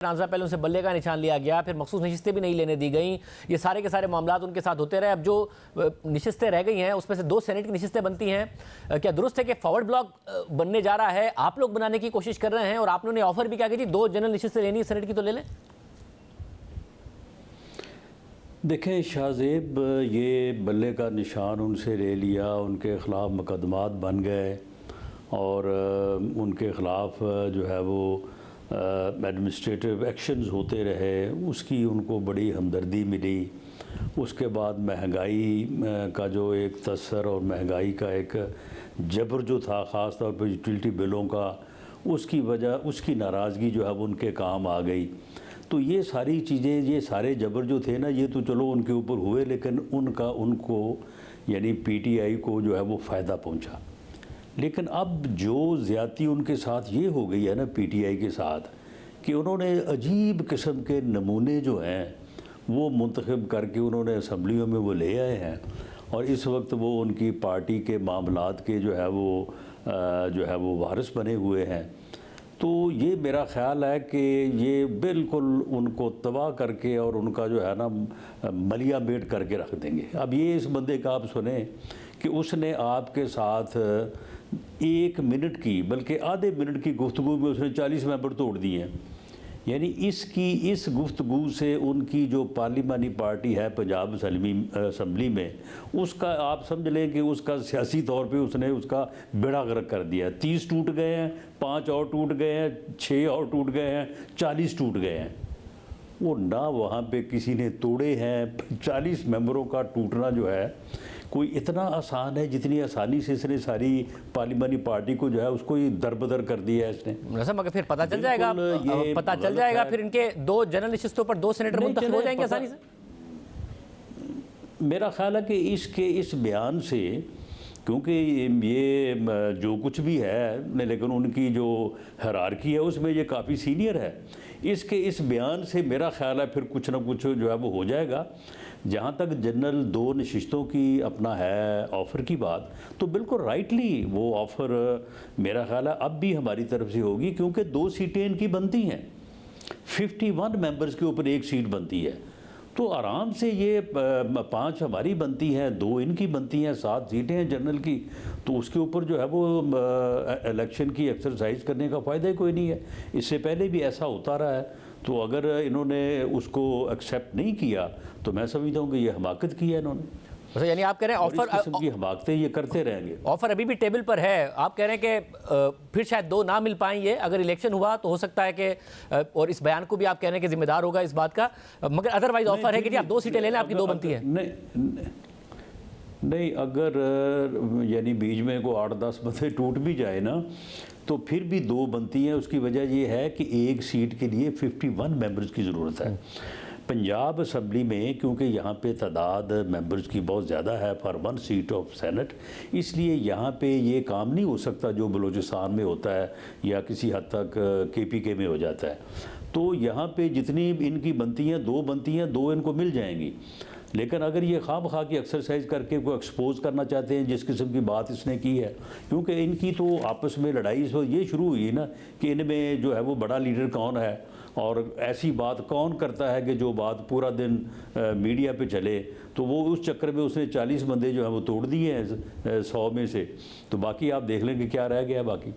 तनाज़ा पहले उनसे बल्ले का निशान लिया गया, फिर मखसूस नशिस्तें भी नहीं लेने दी गई। ये सारे के सारे मामला उनके साथ होते रहे। अब जो नशिस्तें रह गई हैं उसमें से 2 सेनेट की नशिस्तें बनती हैं। क्या दुरुस्त है कि फॉरवर्ड ब्लॉक बनने जा रहा है, आप लोग बनाने की कोशिश कर रहे हैं और आपने ऑफर भी क्या की थी 2 जनरल नशिस्तें लेनी है सेनेट की तो ले लें? देखें शाहजेब, ये बल्ले का निशान उनसे ले लिया, उनके ख़िलाफ़ मुकदमात बन गए और उनके ख़िलाफ़ जो है वो एडमिनिस्ट्रेटिव एक्शंस होते रहे, उसकी उनको बड़ी हमदर्दी मिली। उसके बाद महंगाई का जो एक तसर और महंगाई का एक जबर जो था ख़ास तौर पर यूटिलिटी बिलों का, उसकी वजह उसकी नाराज़गी जो है वो उनके काम आ गई। तो ये सारी चीज़ें, ये सारे जबर जो थे ना, ये तो चलो उनके ऊपर हुए, लेकिन उनको यानी पीटीआई को जो है वो फ़ायदा पहुंचा। लेकिन अब जो ज़्यादती उनके साथ ये हो गई है ना पीटीआई के साथ, कि उन्होंने अजीब किस्म के नमूने जो हैं वो मुंतखब करके उन्होंने असम्बलियों में वो ले आए हैं और इस वक्त वो उनकी पार्टी के मामलात के जो है वो वारिस बने हुए हैं। तो ये मेरा ख़्याल है कि ये बिल्कुल उनको तबाह करके और उनका जो है ना मलिया मेट करके रख देंगे। अब ये इस बंदे का आप सुने कि उसने आपके साथ 1 मिनट की, बल्कि आधे मिनट की गुफ्तगू में उसने 40 मेंबर तोड़ दिए हैं। यानी इस गुफ्तगू से उनकी जो पार्लिमानी पार्टी है पंजाब असम्बली में, उसका आप समझ लें कि उसका सियासी तौर पे उसने उसका बेड़ा गर्क कर दिया। 30 टूट गए हैं, 5 और टूट गए हैं, 6 और टूट गए हैं, 40 टूट गए हैं। वो ना वहाँ पे किसी ने तोड़े हैं। 40 मेंबरों का टूटना जो है कोई इतना आसान है जितनी आसानी से इसने सारी पार्लिमानी पार्टी को जो है उसको ये दरबदर कर दिया है इसने। मगर फिर पता चल जाएगा, फिर इनके 2 जनरल नशिस्तों पर 2 सेनेटर मुंतखब हो जाएंगे आसानी से। मेरा ख्याल है कि इस बयान से, क्योंकि ये जो कुछ भी है लेकिन उनकी जो हायरार्की है उसमें ये काफ़ी सीनियर है, इस बयान से मेरा ख्याल है फिर कुछ ना कुछ जो है वो हो जाएगा। जहाँ तक जनरल 2 नशिस्तों की अपना है ऑफ़र की बात, तो बिल्कुल राइटली वो ऑफ़र मेरा ख्याल है अब भी हमारी तरफ से होगी, क्योंकि 2 सीटें इनकी बनती हैं। 51 मेंबर्स के ऊपर 1 सीट बनती है, तो आराम से ये 5 हमारी बनती हैं, 2 इनकी बनती हैं, 7 सीटें हैं जनरल की। तो उसके ऊपर जो है वो इलेक्शन की एक्सरसाइज करने का फ़ायदा ही कोई नहीं है। इससे पहले भी ऐसा होता रहा है। तो अगर इन्होंने उसको एक्सेप्ट नहीं किया तो मैं समझता हूँ कि ये हमाकत की है इन्होंने। तो यानी आप कह रहे हैं ऑफर, इस किस्म की हमाकतें ये करते रहेंगे। ऑफर अभी भी टेबल पर है। आप कह रहे हैं कि फिर शायद 2 ना मिल पाएंगे अगर इलेक्शन हुआ, तो हो सकता है कि और इस बयान को भी आप कह रहे हैं कि जिम्मेदार होगा इस बात का, मगर अदरवाइज ऑफर है कि आप 2 सीटें ले लें, आपकी 2 बनती है। नहीं, अगर यानी बीच में को 8-10 बंदे टूट भी जाए ना, तो फिर भी 2 बनती हैं। उसकी वजह ये है कि 1 सीट के लिए 51 मेंबर्स की ज़रूरत है। पंजाब असम्बली में क्योंकि यहाँ पे तादाद मेंबर्स की बहुत ज़्यादा है फॉर 1 सीट ऑफ सेनेट, इसलिए यहाँ पे ये काम नहीं हो सकता जो बलूचिस्तान में होता है या किसी हद तक केपीके में हो जाता है। तो यहाँ पे जितनी इनकी बनती हैं 2 बनती हैं, 2 इनको मिल जाएंगी। लेकिन अगर ये खाम-खा की एक्सरसाइज करके को एक्सपोज करना चाहते हैं जिस किस्म की बात इसने की है, क्योंकि इनकी तो आपस में लड़ाई इस वक्त ये शुरू हुई ना कि इनमें जो है वो बड़ा लीडर कौन है और ऐसी बात कौन करता है कि जो बात पूरा दिन मीडिया पे चले। तो वो उस चक्कर में उसने 40 बंदे जो है वो तोड़ दिए हैं 100 में से। तो बाकी आप देख लेंगे क्या रह गया बाकी।